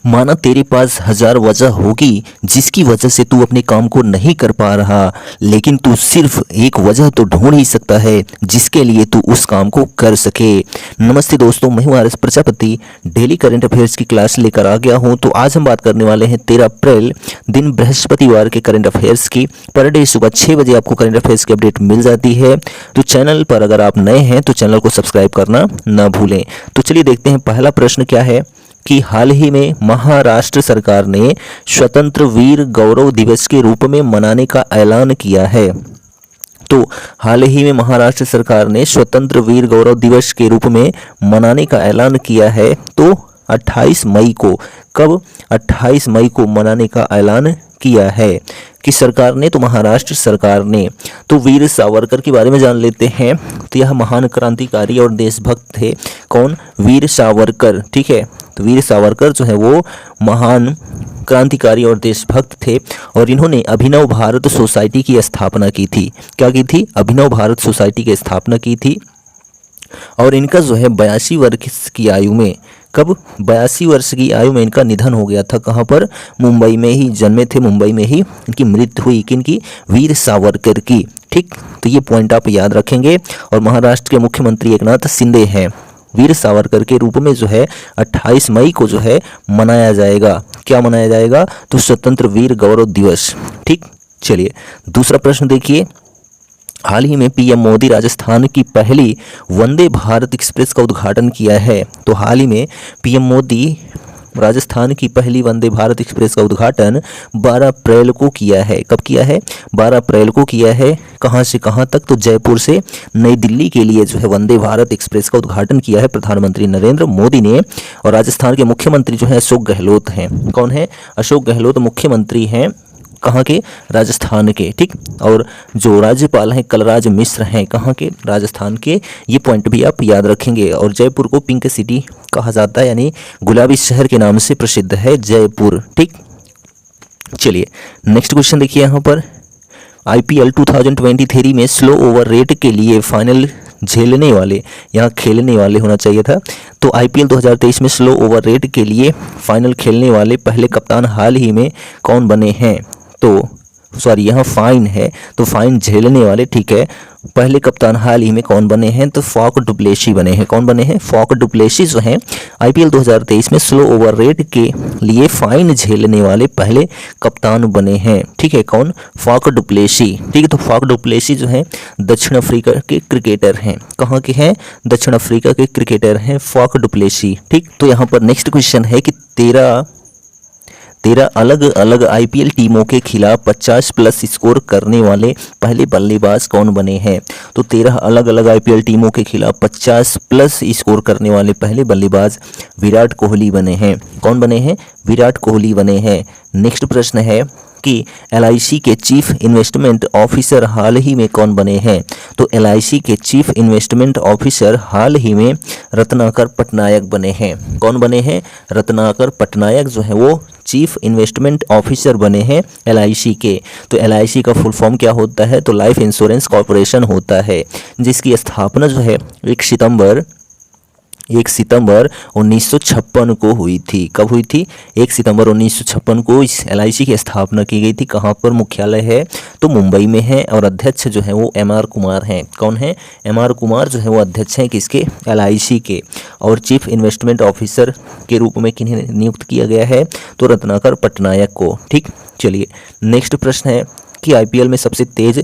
माना तेरे पास हजार वजह होगी जिसकी वजह से तू अपने काम को नहीं कर पा रहा, लेकिन तू सिर्फ एक वजह तो ढूंढ ही सकता है जिसके लिए तू उस काम को कर सके। नमस्ते दोस्तों, मैं हूं R S Prajapati, daily current affairs की क्लास लेकर आ गया हूं। तो आज हम बात करने वाले हैं 13 अप्रैल दिन बृहस्पतिवार के करंट अफेयर्स की। पर डे सुबह 6 बजे आपको करंट अफेयर्स की अपडेट मिल जाती है। तो चैनल पर अगर आप नए हैं तो चैनल को सब्सक्राइब करना ना भूलें। तो चलिए देखते हैं पहला प्रश्न क्या है कि हाल ही में महाराष्ट्र सरकार ने स्वतंत्र वीर गौरव दिवस के रूप में मनाने का ऐलान किया है। तो हाल ही में महाराष्ट्र सरकार ने स्वतंत्र वीर गौरव दिवस के रूप में मनाने का ऐलान किया है। तो 28 मई को, कब 28 मई को मनाने का ऐलान किया है कि सरकार ने, तो महाराष्ट्र सरकार ने। तो वीर सावरकर के बारे में जान लेते हैं। तो यह महान क्रांतिकारी और देशभक्त थे। कौन? वीर सावरकर। ठीक है, तो वीर सावरकर जो है वो महान क्रांतिकारी और देशभक्त थे और इन्होंने अभिनव भारत सोसाइटी की स्थापना की थी। क्या की थी? अभिनव भारत सोसाइटी की स्थापना की थी। और इनका जो है 82 वर्ष की आयु में, कब? 82 वर्ष की आयु में इनका निधन हो गया था। कहाँ पर? मुंबई में ही जन्मे थे, मुंबई में ही इनकी मृत्यु हुई। किनकी? वीर सावरकर की। ठीक, तो ये पॉइंट आप याद रखेंगे। और महाराष्ट्र के मुख्यमंत्री एकनाथ शिंदे हैं। वीर सावरकर के रूप में जो है 28 मई को जो है मनाया जाएगा। क्या मनाया जाएगा? तो स्वतंत्र वीर गौरव दिवस। ठीक, चलिए दूसरा प्रश्न देखिए। हाल ही में पीएम मोदी राजस्थान की पहली वंदे भारत एक्सप्रेस का उद्घाटन किया है। तो हाल ही में पीएम मोदी राजस्थान की पहली वंदे भारत एक्सप्रेस का उद्घाटन 12 अप्रैल को किया है। कब किया है? 12 अप्रैल को किया है। कहां से कहां तक? तो जयपुर से नई दिल्ली के लिए जो है वंदे भारत एक्सप्रेस का उद्घाटन किया है प्रधानमंत्री नरेंद्र मोदी ने। और राजस्थान के मुख्यमंत्री जो है अशोक गहलोत हैं। कौन है? अशोक गहलोत मुख्यमंत्री हैं। कहाँ के? राजस्थान के। ठीक, और जो राज्यपाल हैं कलराज मिश्र हैं। कहाँ के? राजस्थान के। ये पॉइंट भी आप याद रखेंगे। और जयपुर को पिंक सिटी कहा जाता है, यानी गुलाबी शहर के नाम से प्रसिद्ध है जयपुर। ठीक, चलिए नेक्स्ट क्वेश्चन देखिए। यहाँ पर आईपीएल 2023 में स्लो ओवर रेट के लिए फाइनल झेलने वाले, यहाँ खेलने वाले होना चाहिए था। तो आईपीएल 2023 में स्लो ओवर रेट के लिए फाइनल खेलने वाले पहले कप्तान हाल ही में कौन बने हैं? तो सॉरी, यहाँ फाइन है, तो फाइन झेलने वाले। ठीक है, पहले कप्तान हाल ही में कौन बने हैं? तो फॉक डुप्लेसी बने हैं। कौन बने हैं? फॉक डुप्लेसी जो हैं आईपीएल 2023 में स्लो ओवर रेट के लिए फाइन झेलने वाले पहले कप्तान बने हैं। ठीक है, कौन? Faf du Plessis. ठीक है, तो फॉक डुप्लेसी जो है दक्षिण अफ्रीका के क्रिकेटर हैं। कहाँ के हैं? दक्षिण अफ्रीका के क्रिकेटर हैं फॉक डुप्लेसी। ठीक, तो यहाँ पर नेक्स्ट क्वेश्चन है कि 13 अलग अलग आईपीएल टीमों के खिलाफ 50 प्लस स्कोर करने वाले पहले बल्लेबाज कौन बने हैं? तो 13 अलग अलग आईपीएल टीमों के खिलाफ 50 प्लस स्कोर करने वाले पहले बल्लेबाज विराट कोहली बने हैं। कौन बने हैं? विराट कोहली बने हैं। नेक्स्ट प्रश्न है कि एलआईसी के चीफ इन्वेस्टमेंट ऑफिसर हाल ही में कौन बने हैं? तो एलआईसी के चीफ इन्वेस्टमेंट ऑफिसर हाल ही में रत्नाकर पटनायक बने हैं। कौन बने हैं? रत्नाकर पटनायक जो है वो चीफ इन्वेस्टमेंट ऑफिसर बने हैं एलआईसी के। तो एलआईसी का फुल फॉर्म क्या होता है? तो लाइफ इंश्योरेंस कॉरपोरेशन होता है, जिसकी स्थापना जो है 1 सितंबर 1956 को हुई थी। कब हुई थी? 1 सितंबर 1956 को इस एलआईसी की स्थापना की गई थी। कहाँ पर मुख्यालय है? तो मुंबई में है। और अध्यक्ष जो है वो एमआर कुमार हैं। कौन है? एमआर कुमार जो है वो अध्यक्ष हैं किसके? एलआईसी के। और चीफ इन्वेस्टमेंट ऑफिसर के रूप में किन्हें नियुक्त किया गया है? तो रत्नाकर पटनायक को। ठीक, चलिए नेक्स्ट प्रश्न है कि आईपीएल में सबसे तेज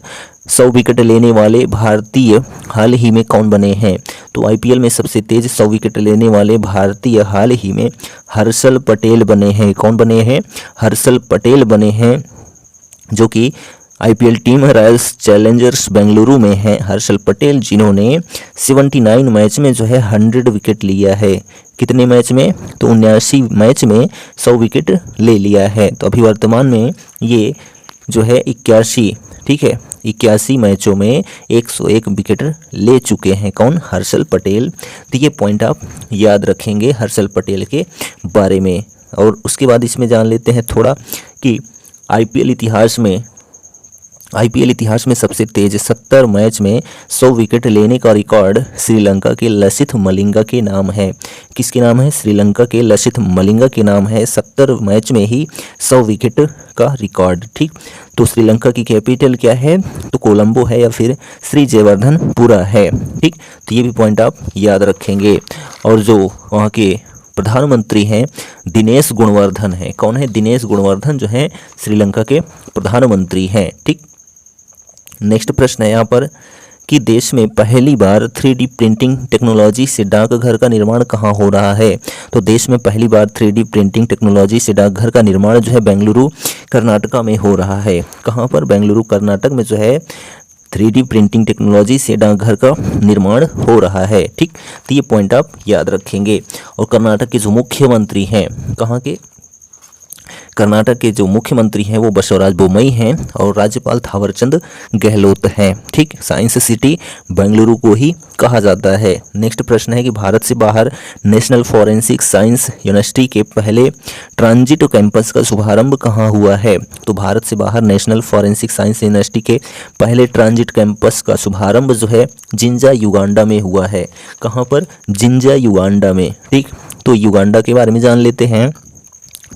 100 विकेट लेने वाले भारतीय हाल ही में कौन बने हैं? तो आईपीएल में सबसे तेज 100 विकेट लेने वाले भारतीय हाल ही में हर्षल पटेल बने हैं। कौन बने हैं? हर्षल पटेल बने हैं, जो कि IPL team Royals Challengers Bengaluru में है। हर्षल पटेल जिन्होंने 79 मैच में जो है 100 विकेट लिया है। कितने मैच में? तो 79 मैच में 100 विकेट ले लिया है। तो अभी वर्तमान में ये जो है 81, ठीक है, 81 मैचों में 101 विकेट ले चुके हैं। कौन? हर्षल पटेल। तो ये पॉइंट आप याद रखेंगे हर्षल पटेल के बारे में। और उसके बाद इसमें जान लेते हैं थोड़ा कि आईपीएल इतिहास में आईपीएल इतिहास में सबसे तेज 70 मैच में 100 विकेट लेने का रिकॉर्ड श्रीलंका के लसिथ मलिंगा के नाम है। किसके नाम है? श्रीलंका के लसिथ मलिंगा के नाम है। 70 मैच में ही 100 विकेट का रिकॉर्ड। ठीक, तो श्रीलंका की कैपिटल क्या है? तो कोलंबो है या फिर श्री जयवर्धनपुरा है। ठीक, तो ये भी पॉइंट आप याद रखेंगे। और जो वहाँ के प्रधानमंत्री हैं दिनेश गुणवर्धन है। कौन है? दिनेश गुणवर्धन जो है श्रीलंका के प्रधानमंत्री हैं। ठीक, नेक्स्ट प्रश्न है यहाँ पर कि देश में पहली बार 3D प्रिंटिंग टेक्नोलॉजी से डाकघर का निर्माण कहाँ हो रहा है? तो देश में पहली बार 3D प्रिंटिंग टेक्नोलॉजी से डाकघर का निर्माण जो है बेंगलुरु कर्नाटका में हो रहा है। कहाँ पर? बेंगलुरु कर्नाटक में जो है 3D प्रिंटिंग टेक्नोलॉजी से डाकघर का निर्माण हो रहा है। ठीक, तो ये पॉइंट आप याद रखेंगे। और कर्नाटक के जो मुख्यमंत्री हैं, कहाँ के? कर्नाटक के जो मुख्यमंत्री हैं वो बसवराज बोम्मई हैं और राज्यपाल थावरचंद गहलोत हैं। ठीक, साइंस सिटी बेंगलुरु को ही कहा जाता है। नेक्स्ट प्रश्न है कि भारत से बाहर नेशनल फॉरेंसिक साइंस यूनिवर्सिटी के पहले ट्रांजिट कैंपस का शुभारंभ कहाँ हुआ है? तो भारत से बाहर नेशनल फॉरेंसिक साइंस यूनिवर्सिटी के पहले ट्रांजिट कैंपस का शुभारंभ जो है जिंजा युगांडा में हुआ है। कहाँ पर? जिंजा युगांडा में। ठीक, तो युगांडा के बारे में जान लेते हैं।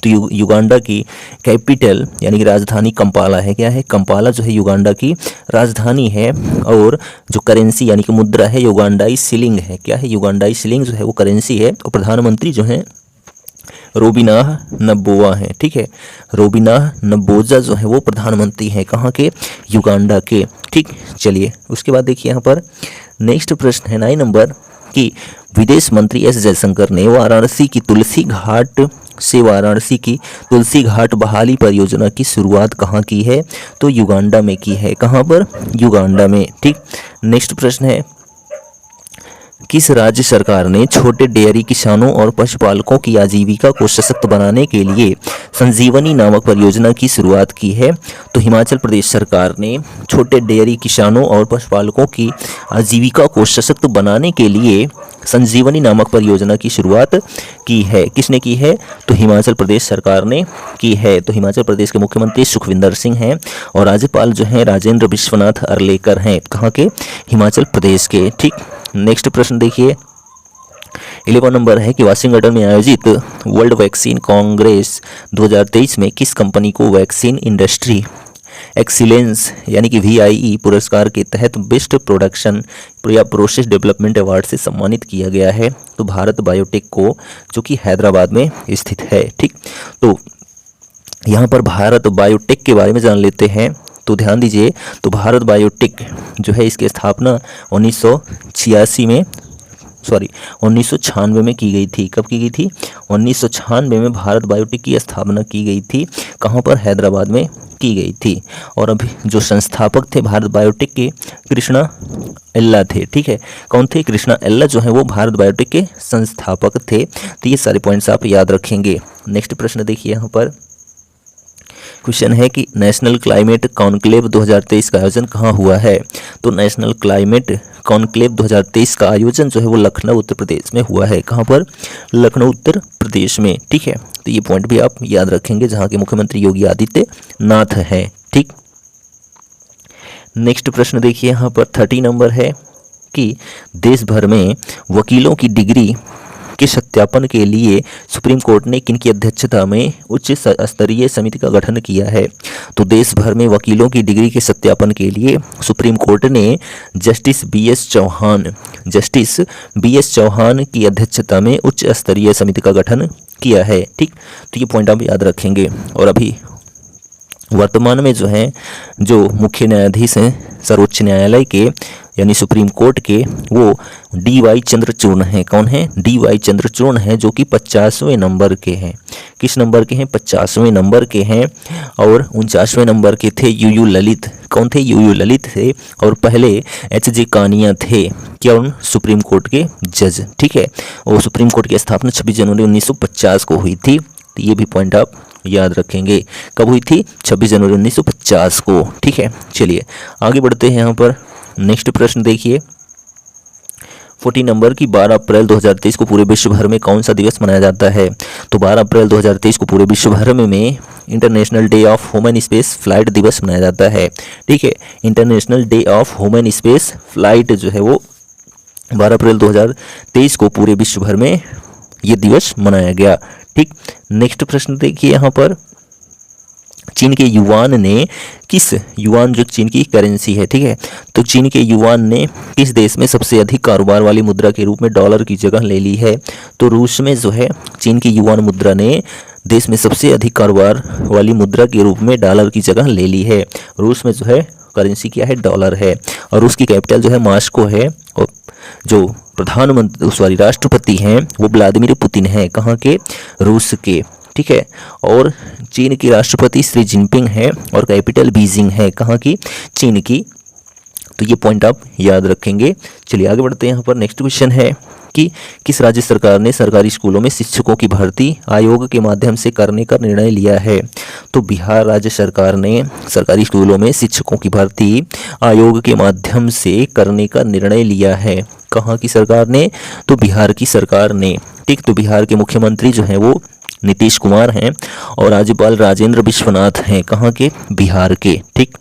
तो युगांडा की कैपिटल यानी कि राजधानी कंपाला है। क्या है? कंपाला जो है युगांडा की राजधानी है। और जो करेंसी यानी कि मुद्रा है युगांडाई शिलिंग है। क्या है? युगांडाई शिलिंग जो है वो करेंसी है। और प्रधानमंत्री जो है रोबिनाह नबोवा है। ठीक है, रोबिनाह नबोजा जो है वो प्रधानमंत्री हैं। कहाँ के? युगांडा के। ठीक, चलिए उसके बाद देखिए यहाँ पर नेक्स्ट प्रश्न है 9 नंबर कि विदेश मंत्री एस जयशंकर ने वाराणसी की तुलसी घाट बहाली परियोजना की शुरुआत कहाँ की है? तो युगांडा में की है। कहाँ पर? युगांडा में। ठीक, नेक्स्ट प्रश्न है किस राज्य सरकार ने छोटे डेयरी किसानों और पशुपालकों की आजीविका को सशक्त बनाने के लिए संजीवनी नामक परियोजना की शुरुआत की है? तो हिमाचल प्रदेश सरकार ने छोटे डेयरी किसानों और पशुपालकों की आजीविका को सशक्त बनाने के लिए संजीवनी नामक परियोजना की शुरुआत की है। किसने की है? तो हिमाचल प्रदेश सरकार ने की है। तो हिमाचल प्रदेश के मुख्यमंत्री सुखविंदर सिंह हैं और राज्यपाल जो हैं राजेंद्र विश्वनाथ अर्लेकर हैं। कहाँ के? हिमाचल प्रदेश के। ठीक, नेक्स्ट प्रश्न देखिए 11 नंबर है कि वाशिंगटन में आयोजित वर्ल्ड वैक्सीन कांग्रेस 2023 में किस कंपनी को वैक्सीन इंडस्ट्री एक्सीलेंस यानी कि VIE पुरस्कार के तहत बेस्ट प्रोडक्शन या प्रोसेस डेवलपमेंट अवार्ड से सम्मानित किया गया है? तो भारत बायोटेक को, जो कि हैदराबाद में स्थित है। ठीक, तो यहाँ पर भारत बायोटेक के बारे में जान लेते हैं। तो ध्यान दीजिए, तो भारत बायोटेक जो है इसकी स्थापना 1996 में की गई थी। कब की गई थी? 1996 में भारत बायोटेक की स्थापना की गई थी। कहाँ पर? हैदराबाद में की गई थी। और अभी जो संस्थापक थे भारत बायोटेक के कृष्णा एल्ला थे। ठीक है, कौन थे? कृष्णा एल्ला जो है वो भारत बायोटेक के संस्थापक थे। तो ये सारे पॉइंट्स आप याद रखेंगे। नेक्स्ट प्रश्न देखिए यहाँ पर क्वेश्चन है कि नेशनल क्लाइमेट कॉन्क्लेव 2023 का आयोजन कहाँ हुआ है? तो नेशनल क्लाइमेट कॉन्क्लेव 2023 का आयोजन जो है वो लखनऊ उत्तर प्रदेश में हुआ है। कहाँ पर? लखनऊ उत्तर प्रदेश में। ठीक है, तो ये पॉइंट भी आप याद रखेंगे जहाँ के मुख्यमंत्री योगी आदित्यनाथ हैं। ठीक, नेक्स्ट प्रश्न देखिए यहाँ पर 30 नंबर है कि देश भर में वकीलों की डिग्री के सत्यापन के लिए सुप्रीम कोर्ट ने किनकी अध्यक्षता में उच्च स्तरीय समिति का गठन किया है? तो देश भर में वकीलों की डिग्री के सत्यापन के लिए सुप्रीम कोर्ट ने जस्टिस BS चौहान की अध्यक्षता में उच्च स्तरीय समिति का गठन किया है। ठीक, तो ये पॉइंट आप याद रखेंगे। और अभी वर्तमान में जो है जो मुख्य न्यायाधीश हैं सर्वोच्च न्यायालय के यानी सुप्रीम कोर्ट के, वो DY चंद्रचूड़ हैं। कौन है? DY चंद्रचूड़ हैं, जो कि 50वें नंबर के हैं। किस नंबर के हैं? 50वें नंबर के हैं। और 49वें नंबर के थे UU ललित। कौन थे? UU ललित थे। और पहले HJ कानिया थे, क्या उन सुप्रीम कोर्ट के जज। ठीक है, और सुप्रीम कोर्ट की स्थापना 26 जनवरी 1950 को हुई थी। तो ये भी पॉइंट आप याद रखेंगे। कब हुई थी? 26 जनवरी 1950 को। ठीक है, चलिए आगे बढ़ते हैं। यहाँ पर नेक्स्ट प्रश्न देखिए 40 नंबर की 12 अप्रैल 2023 को पूरे विश्व भर में कौन सा दिवस मनाया जाता है? तो 12 अप्रैल 2023 को पूरे विश्व भर में international day of human space flight दिवस मनाया जाता है। ठीक है, international day of human space flight जो है वो 12 अप्रैल 2023 को पूरे विश्व भर में ये दिवस मनाया गया। ठीक, नेक्स्ट प्रश्न देखिए यहाँ पर, चीन के युआन ने किस, युआन जो चीन की करेंसी है, ठीक है, तो चीन के युआन ने किस देश में सबसे अधिक कारोबार वाली मुद्रा के रूप में डॉलर की जगह ले ली है? तो रूस में जो है चीन की युआन मुद्रा ने देश में सबसे अधिक कारोबार वाली मुद्रा के रूप में डॉलर की जगह ले ली है। रूस में जो है करेंसी क्या है? डॉलर है। और रूस की कैपिटल जो है मॉस्को है। और जो प्रधानमंत्री राष्ट्रपति हैं वो व्लादिमीर पुतिन है। कहाँ के? रूस के। ठीक है, और चीन की राष्ट्रपति शी जिनपिंग है और कैपिटल बीजिंग है। कहाँ की? चीन की। तो ये पॉइंट आप याद रखेंगे। चलिए आगे बढ़ते हैं। यहाँ पर नेक्स्ट क्वेश्चन है कि किस राज्य सरकार ने सरकारी स्कूलों में शिक्षकों की भर्ती आयोग के माध्यम से करने का निर्णय लिया है? तो बिहार राज्य सरकार ने सरकारी स्कूलों में शिक्षकों की भर्ती आयोग के माध्यम से करने का निर्णय लिया है। कहाँ की सरकार ने? तो बिहार की सरकार ने। ठीक, तो बिहार के मुख्यमंत्री जो हैं वो नीतीश कुमार हैं और राज्यपाल राजेंद्र विश्वनाथ हैं। कहाँ के? बिहार के। ठीक,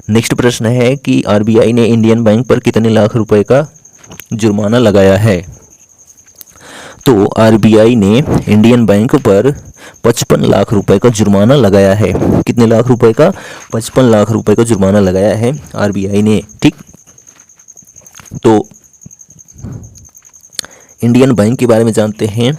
नेक्स्ट प्रश्न है कि आरबीआई ने इंडियन बैंक पर कितने लाख रुपए का जुर्माना लगाया है? तो आरबीआई ने इंडियन बैंक पर 55 लाख रुपए का जुर्माना लगाया है। कितने लाख रुपए का? 55 लाख रुपए का जुर्माना लगाया है आरबीआई ने। ठीक, तो इंडियन बैंक के बारे में जानते हैं।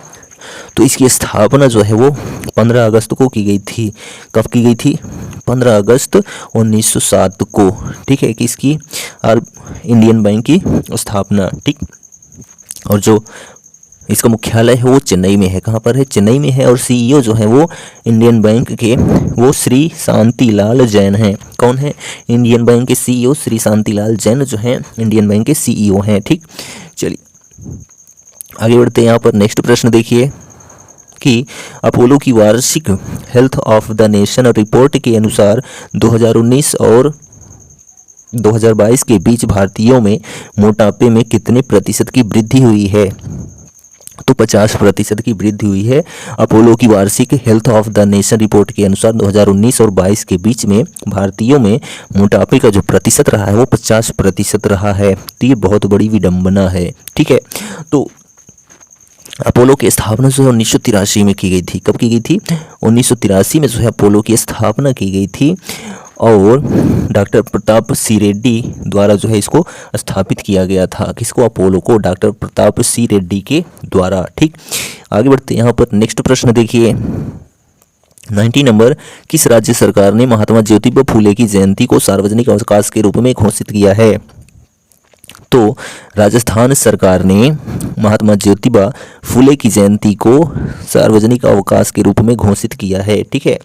तो इसकी स्थापना जो है वो 15 अगस्त को की गई थी। कब की गई थी? 15 अगस्त 1907 को। ठीक है, किसकी? इंडियन बैंक की स्थापना। ठीक, और जो इसका मुख्यालय है वो चेन्नई में है। कहाँ पर है? चेन्नई में है। और सीईओ जो है वो इंडियन बैंक के वो श्री शांतिलाल जैन हैं। कौन है? इंडियन बैंक के सीईओ श्री शांतिलाल जैन जो हैं इंडियन बैंक के सीईओ हैं। ठीक, चलिए आगे बढ़ते हैं। यहाँ पर नेक्स्ट प्रश्न देखिए कि अपोलो की वार्षिक health of the nation report के अनुसार 2019 और 2022 के बीच भारतीयों में मोटापे में कितने प्रतिशत की वृद्धि हुई है? तो 50% की वृद्धि हुई है। अपोलो की वार्षिक health of the nation report के अनुसार 2019 और 22 के बीच में भारतीयों में मोटापे का जो प्रतिशत रहा है वो 50% रहा है। तो ये बहुत बड़ी विडंबना है। ठीक है, तो अपोलो की स्थापना जो है 1983 में की गई थी। कब की गई थी? 1983 में जो है अपोलो की स्थापना की गई थी और डॉक्टर प्रताप सी रेड्डी द्वारा जो है इसको स्थापित किया गया था। किसको? अपोलो को, डॉक्टर प्रताप सी रेड्डी के द्वारा। ठीक, आगे बढ़ते हैं। यहाँ पर नेक्स्ट प्रश्न देखिए 90 नंबर, किस राज्य सरकार ने महात्मा ज्योतिबा फूले की जयंती को सार्वजनिक अवकाश के रूप में घोषित किया है? तो राजस्थान सरकार ने महात्मा ज्योतिबा फूले की जयंती को सार्वजनिक अवकाश के रूप में घोषित किया है। ठीक है,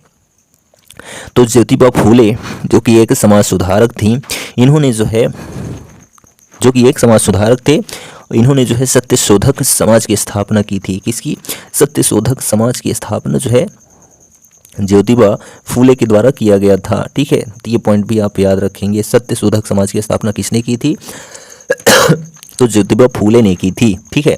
तो ज्योतिबा फूले जो कि एक समाज सुधारक थी, इन्होंने जो है इन्होंने जो है सत्यशोधक समाज की स्थापना की थी। किसकी? सत्यशोधक समाज की स्थापना जो है ज्योतिबा फूले के द्वारा किया गया था। ठीक है, तो ये पॉइंट भी आप याद रखेंगे। सत्यशोधक समाज की स्थापना किसने की थी? तो ज्योतिबा फूले ने की थी। ठीक है,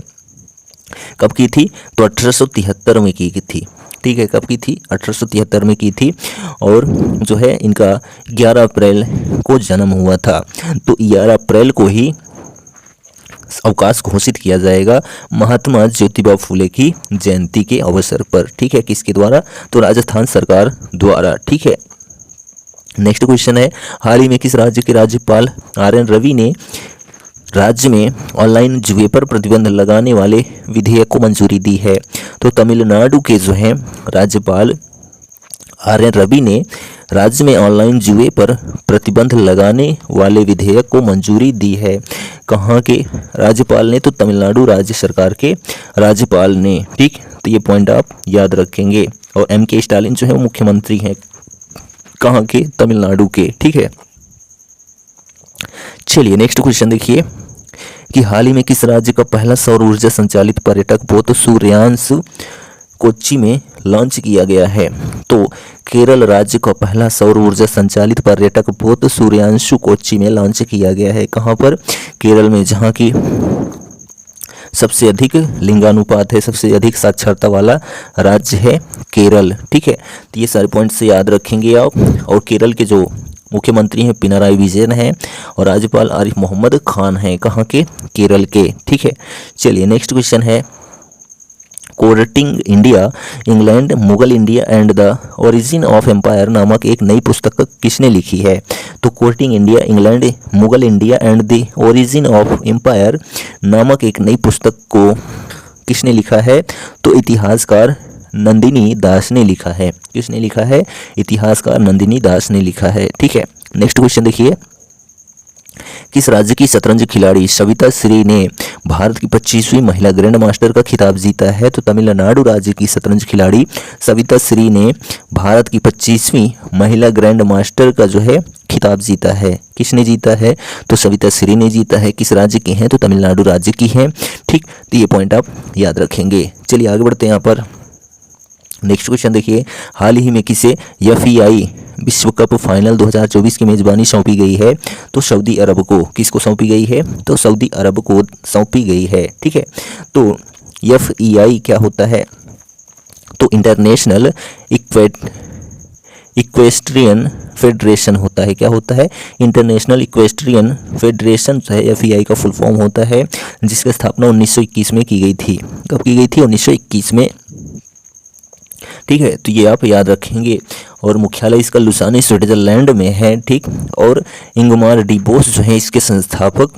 कब की थी? तो 1873 में की थी। ठीक है, कब की थी? 1873 में की थी। और जो है इनका 11 अप्रैल को जन्म हुआ था। तो 11 अप्रैल को ही अवकाश घोषित किया जाएगा महात्मा ज्योतिबा फूले की जयंती के अवसर पर। ठीक है, किसके द्वारा? तो राजस्थान सरकार द्वारा। ठीक है, नेक्स्ट क्वेश्चन है, हाल ही में किस राज्य के राज्यपाल RN रवि ने राज्य में ऑनलाइन जुए पर प्रतिबंध लगाने वाले विधेयक को मंजूरी दी है? तो तमिलनाडु के जो हैं राज्यपाल RN रवि ने राज्य में ऑनलाइन जुए पर प्रतिबंध लगाने वाले विधेयक को मंजूरी दी है। कहाँ के राज्यपाल ने? तो तमिलनाडु राज्य सरकार के राज्यपाल ने। ठीक, तो ये पॉइंट आप याद रखेंगे। और MK स्टालिन जो है वो मुख्यमंत्री हैं। कहाँ के? तमिलनाडु के। ठीक है, चलिए नेक्स्ट क्वेश्चन देखिए कि हाल ही में किस राज्य का पहला सौर ऊर्जा संचालित पर्यटक पोत सूर्यांश कोच्चि में लॉन्च किया गया है? तो केरल राज्य का पहला सौर ऊर्जा संचालित पर्यटक पोत सूर्यांशु कोच्चि में लॉन्च किया गया है। कहाँ पर? केरल में, जहाँ की सबसे अधिक लिंगानुपात है, सबसे अधिक साक्षरता वाला राज्य है केरल। ठीक है, तो ये सारे पॉइंट्स से याद रखेंगे आप। और केरल के जो मुख्यमंत्री हैं पिनाराई विजयन हैं और राज्यपाल आरिफ मोहम्मद खान हैं, कहाँ के? केरल के। ठीक है, चलिए नेक्स्ट क्वेश्चन है, courting India England Mughal India and the origin of empire नामक एक नई पुस्तक किसने लिखी है? तो courting India England Mughal India and the origin of empire नामक एक नई पुस्तक को किसने लिखा है? तो इतिहासकार नंदिनी दास ने लिखा है। किसने लिखा है? इतिहासकार नंदिनी दास ने लिखा है। ठीक है, नेक्स्ट क्वेश्चन देखिए, किस राज्य की शतरंज खिलाड़ी सविता श्री ने भारत की 25वीं महिला ग्रैंड मास्टर का खिताब जीता है? तो तमिलनाडु राज्य की शतरंज खिलाड़ी सविता श्री ने भारत की 25वीं महिला ग्रैंड मास्टर का जो है खिताब जीता है। किसने जीता है? तो सविता श्री ने जीता है। किस राज्य की हैं? तो तमिलनाडु राज्य की हैं। ठीक, तो ये पॉइंट आप याद रखेंगे। चलिए आगे बढ़ते हैं। यहाँ पर नेक्स्ट क्वेश्चन देखिए, हाल ही में किसे FIA विश्व कप फाइनल 2024 की मेजबानी सौंपी गई है? तो सऊदी अरब को। किसको सौंपी गई है? तो सऊदी अरब को सौंपी गई है। ठीक है, तो FIA क्या होता है? तो इंटरनेशनल इक्वेस्ट्रियन फेडरेशन होता है। क्या होता है? इंटरनेशनल इक्वेस्ट्रियन फेडरेशन जो है FIA का फुल फॉर्म होता है, जिसकी स्थापना 1921 में की गई थी। कब की गई थी? 1921 में। ठीक है, तो ये आप याद रखेंगे। और मुख्यालय इसका लुसाने स्विट्जरलैंड में है। ठीक, और इंगमार डी बोस जो है इसके संस्थापक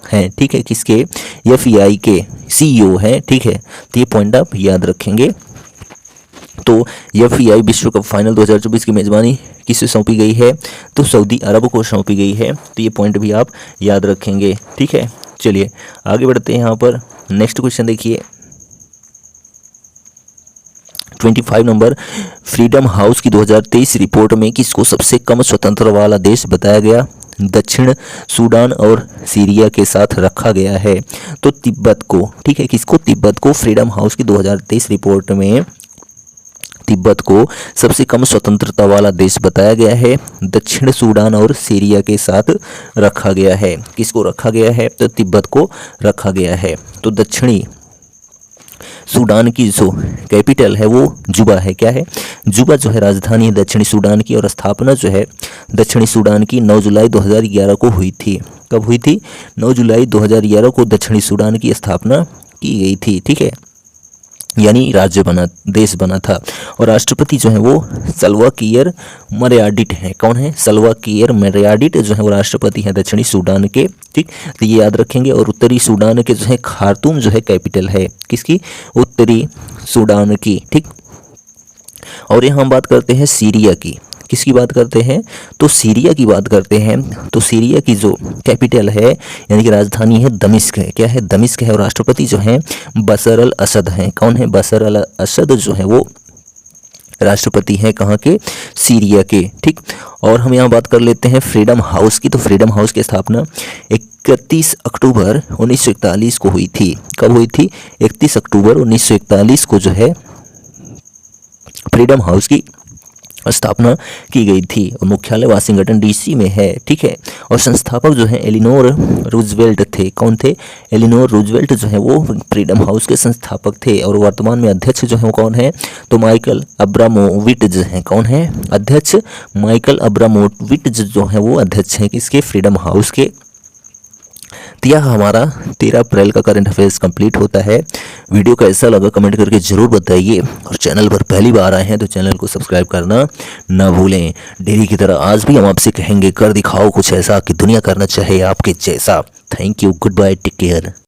हैं। ठीक है, किसके? FIA के CEO हैं। ठीक है, तो ये पॉइंट आप याद रखेंगे। तो FIA विश्व कप फाइनल 2024 की मेजबानी किसे सौंपी गई है? तो सऊदी अरब को सौंपी गई है। तो ये पॉइंट भी आप याद रखेंगे। ठीक है, चलिए आगे बढ़ते हैं। यहाँ पर नेक्स्ट क्वेश्चन देखिए, 25 नंबर, फ्रीडम हाउस की 2023 रिपोर्ट में किसको सबसे कम स्वतंत्र वाला देश बताया गया? दक्षिण सूडान और सीरिया के साथ रखा गया है। तो तिब्बत को। ठीक है, किसको? तिब्बत को। फ्रीडम हाउस की 2023 रिपोर्ट में तिब्बत को सबसे कम स्वतंत्रता वाला देश बताया गया है। दक्षिण सूडान और सीरिया के साथ रखा गया है। किसको रखा गया है? तो तिब्बत को रखा गया है। तो दक्षिणी सूडान की जो कैपिटल है वो जुबा है। क्या है? जुबा जो है राजधानी है दक्षिणी सूडान की, और स्थापना जो है दक्षिणी सूडान की 9 जुलाई 2011 को हुई थी। कब हुई थी? 9 जुलाई 2011 को दक्षिणी सूडान की स्थापना की गई थी। ठीक है, यानी राज्य बना, देश बना था। और राष्ट्रपति जो है वो सल्वा किर मर्याडिट हैं। कौन है? सल्वा किर मर्याडिट जो है वो राष्ट्रपति हैं दक्षिणी सूडान के। ठीक, तो ये याद रखेंगे। और उत्तरी सूडान के जो है खार्तूम जो है कैपिटल है। किसकी? उत्तरी सूडान की। ठीक, और यहाँ हम बात करते हैं सीरिया की। किसकी बात करते हैं? तो सीरिया की बात करते हैं। तो सीरिया की जो कैपिटल है यानी कि राजधानी है दमिश्क है। क्या है? दमिश्क है। और राष्ट्रपति जो हैं बशर अल असद हैं। कौन है? बशर अल असद जो है वो राष्ट्रपति हैं कहाँ के? सीरिया के। ठीक, और हम यहाँ बात कर लेते हैं फ्रीडम हाउस की। तो फ्रीडम हाउस की स्थापना 31 अक्टूबर 1941 को हुई थी। कब हुई थी? 31 अक्टूबर 1941 को जो है फ्रीडम हाउस की स्थापना की गई थी। और मुख्यालय वाशिंगटन DC में है। ठीक है, और संस्थापक जो है एलिनोर रूजवेल्ट थे। कौन थे? एलिनोर रूजवेल्ट जो है वो फ्रीडम हाउस के संस्थापक थे। और वर्तमान में अध्यक्ष जो है वो कौन है? तो माइकल अब्रामोविट जो हैं। कौन है अध्यक्ष? माइकल अब्रामोविट जो है वो अध्यक्ष हैं किसके? फ्रीडम हाउस के। तो यह हमारा 13 अप्रैल का करंट अफेयर्स कंप्लीट होता है। वीडियो कैसा लगा कमेंट करके ज़रूर बताइए। और चैनल पर पहली बार आए हैं तो चैनल को सब्सक्राइब करना ना भूलें। डेली की तरह आज भी हम आपसे कहेंगे, कर दिखाओ कुछ ऐसा कि दुनिया करना चाहे आपके जैसा। Thank you, good bye, take care.